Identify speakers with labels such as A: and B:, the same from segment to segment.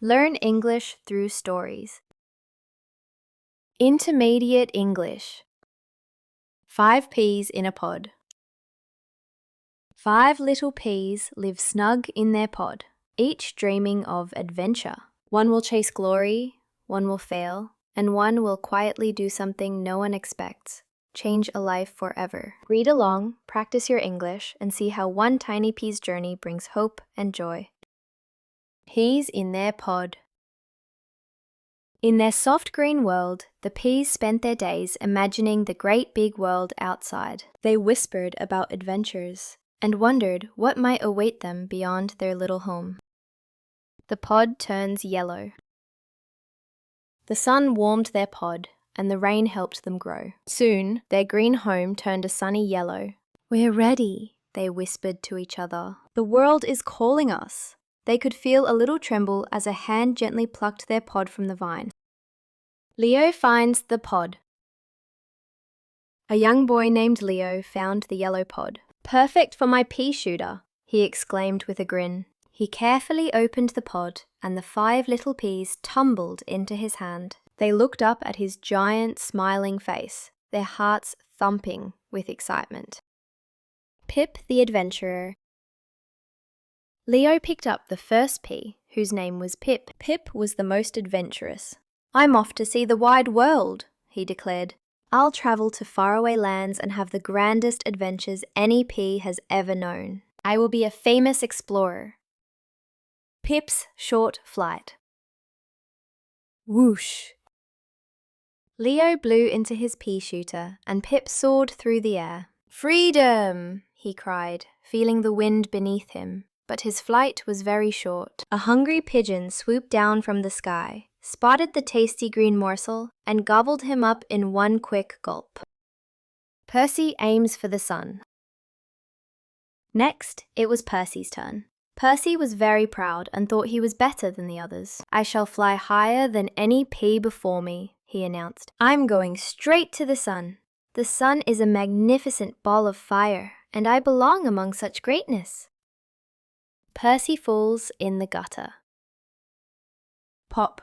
A: Learn English through stories. Intermediate English. 5 peas in a pod. 5 little peas live snug in their pod, each dreaming of adventure. One will chase glory, one will fail, and one will quietly do something no one expects, change a life forever. Read along, practice your English, and see how one tiny pea's journey brings hope and joy. Peas in their pod. In their soft green world, the peas spent their days imagining the great big world outside. They whispered about adventures and wondered what might await them beyond their little home. The pod turns yellow. The sun warmed their pod, and the rain helped them grow. Soon, their green home turned a sunny yellow. "We're ready," they whispered to each other. "The world is calling us." They could feel a little tremble as a hand gently plucked their pod from the vine. Leo finds the pod. A young boy named Leo found the yellow pod. "Perfect for my pea shooter," he exclaimed with a grin. He carefully opened the pod, and the 5 little peas tumbled into his hand. They looked up at his giant, smiling face, their hearts thumping with excitement. Pip the Adventurer. Leo picked up the first pea, whose name was Pip. Pip was the most adventurous. "I'm off to see the wide world," he declared. "I'll travel to faraway lands and have the grandest adventures any pea has ever known. I will be a famous explorer." Pip's short flight. Whoosh! Leo blew into his pea shooter, and Pip soared through the air. "Freedom!" he cried, feeling the wind beneath him. But his flight was very short. A hungry pigeon swooped down from the sky, spotted the tasty green morsel, and gobbled him up in one quick gulp. Percy aims for the sun. Next, it was Percy's turn. Percy was very proud and thought he was better than the others. "I shall fly higher than any pea before me," he announced. "I'm going straight to the sun. The sun is a magnificent ball of fire, and I belong among such greatness." Percy falls in the gutter. Pop.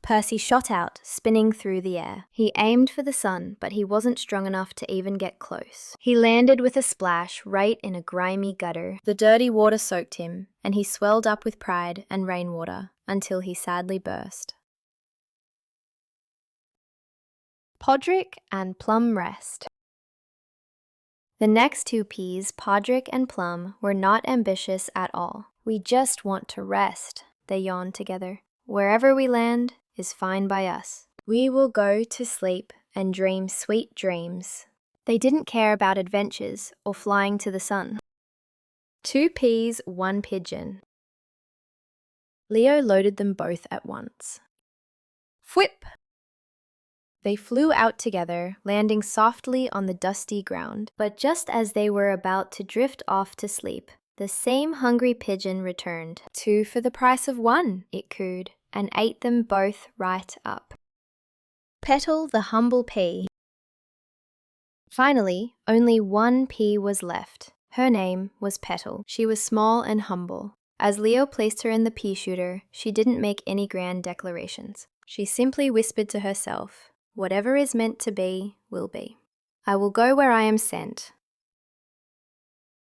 A: Percy shot out, spinning through the air. He aimed for the sun, but he wasn't strong enough to even get close. He landed with a splash right in a grimy gutter. The dirty water soaked him, and he swelled up with pride and rainwater until he sadly burst. Podrick and Plum rest. The next 2 peas, Podrick and Plum, were not ambitious at all. "We just want to rest," they yawned together. "Wherever we land is fine by us. We will go to sleep and dream sweet dreams." They didn't care about adventures or flying to the sun. 2 peas, 1 pigeon. Leo loaded them both at once. Whip! They flew out together, landing softly on the dusty ground. But just as they were about to drift off to sleep, the same hungry pigeon returned. "2 for the price of 1, it cooed, and ate them both right up. Petal the humble pea. Finally, only 1 pea was left. Her name was Petal. She was small and humble. As Leo placed her in the pea shooter, she didn't make any grand declarations. She simply whispered to herself, "Whatever is meant to be, will be. I will go where I am sent."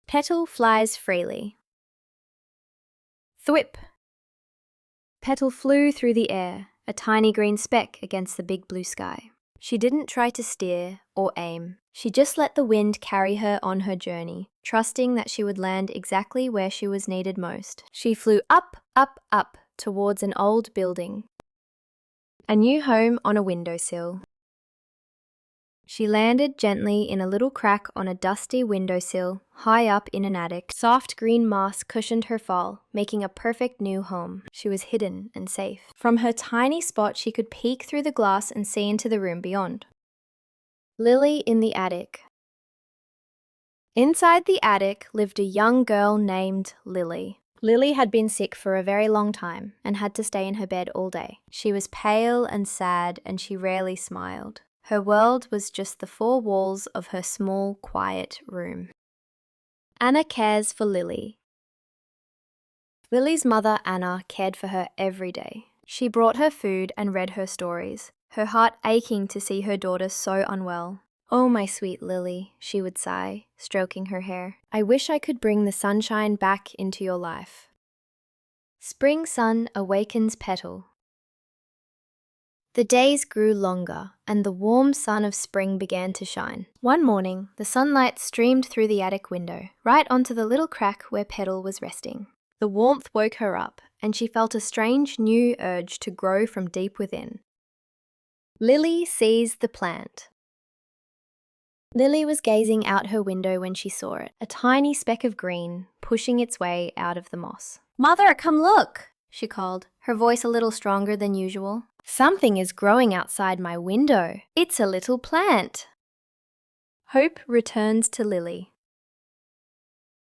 A: Petal flies freely. Thwip! Petal flew through the air, a tiny green speck against the big blue sky. She didn't try to steer or aim. She just let the wind carry her on her journey, trusting that she would land exactly where she was needed most. She flew up, up, up towards an old building. A new home on a windowsill. She landed gently in a little crack on a dusty windowsill, high up in an attic. Soft green moss cushioned her fall, making a perfect new home. She was hidden and safe. From her tiny spot, she could peek through the glass and see into the room beyond. Lily in the attic. Inside the attic lived a young girl named Lily. Lily had been sick for a very long time and had to stay in her bed all day. She was pale and sad, and she rarely smiled. Her world was just the 4 walls of her small, quiet room. Anna cares for Lily. Lily's mother, Anna, cared for her every day. She brought her food and read her stories, her heart aching to see her daughter so unwell. "Oh, my sweet Lily," she would sigh, stroking her hair. "I wish I could bring the sunshine back into your life." Spring sun awakens petal. The days grew longer, and the warm sun of spring began to shine. One morning, the sunlight streamed through the attic window, right onto the little crack where Petal was resting. The warmth woke her up, and she felt a strange new urge to grow from deep within. Lily sees the plant. Lily was gazing out her window when she saw it, a tiny speck of green pushing its way out of the moss. "Mother, come look!" she called, her voice a little stronger than usual. "Something is growing outside my window. It's a little plant." Hope returns to Lily.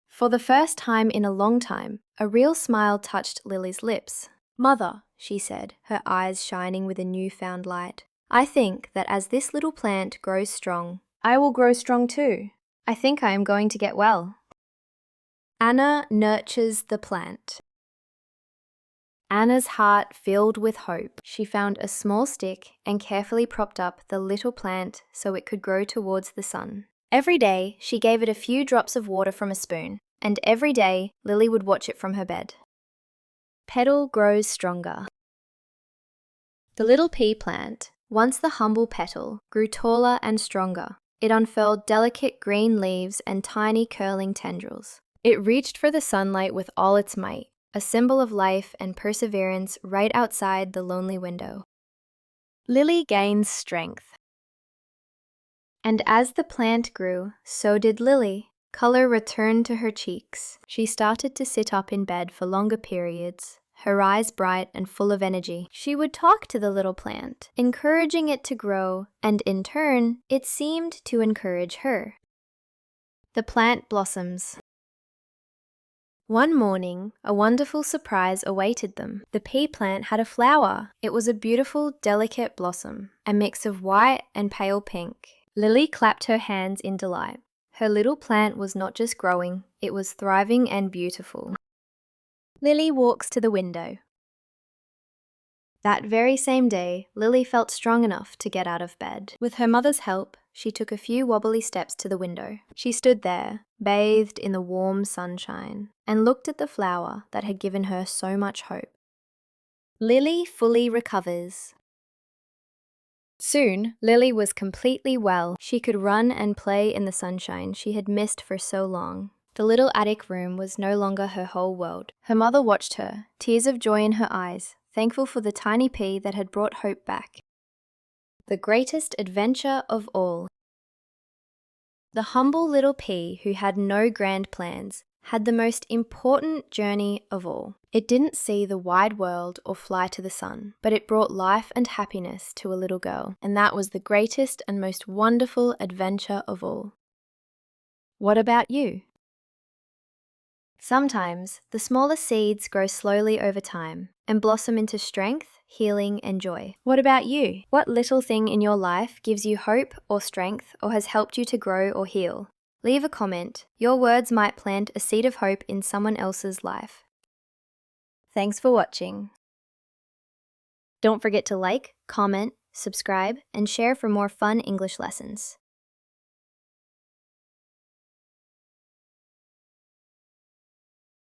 A: For the first time in a long time, a real smile touched Lily's lips. "Mother," she said, her eyes shining with a newfound light, "I think that as this little plant grows strong, I will grow strong too. I think I am going to get well." Anna nurtures the plant. Anna's heart filled with hope. She found a small stick and carefully propped up the little plant so it could grow towards the sun. Every day, she gave it a few drops of water from a spoon, and every day, Lily would watch it from her bed. Petal grows stronger. The little pea plant, once the humble petal, grew taller and stronger. It unfurled delicate green leaves and tiny curling tendrils. It reached for the sunlight with all its might, a symbol of life and perseverance right outside the lonely window. Lily gains strength. And as the plant grew, so did Lily. Color returned to her cheeks. She started to sit up in bed for longer periods, her eyes bright and full of energy. She would talk to the little plant, encouraging it to grow, and in turn, it seemed to encourage her. The plant blossoms. One morning, a wonderful surprise awaited them. The pea plant had a flower. It was a beautiful, delicate blossom, a mix of white and pale pink. Lily clapped her hands in delight. Her little plant was not just growing, it was thriving and beautiful. Lily walks to the window. That very same day, Lily felt strong enough to get out of bed. With her mother's help, she took a few wobbly steps to the window. She stood there, bathed in the warm sunshine, and looked at the flower that had given her so much hope. Lily fully recovers. Soon, Lily was completely well. She could run and play in the sunshine she had missed for so long. The little attic room was no longer her whole world. Her mother watched her, tears of joy in her eyes, thankful for the tiny pea that had brought hope back. The greatest adventure of all. The humble little pea who had no grand plans had the most important journey of all. It didn't see the wide world or fly to the sun, but it brought life and happiness to a little girl, and that was the greatest and most wonderful adventure of all. What about you? Sometimes, the smallest seeds grow slowly over time and blossom into strength, healing, and joy. What about you? What little thing in your life gives you hope or strength or has helped you to grow or heal? Leave a comment. Your words might plant a seed of hope in someone else's life. Thanks for watching. Don't forget to like, comment, subscribe, and share for more fun English lessons.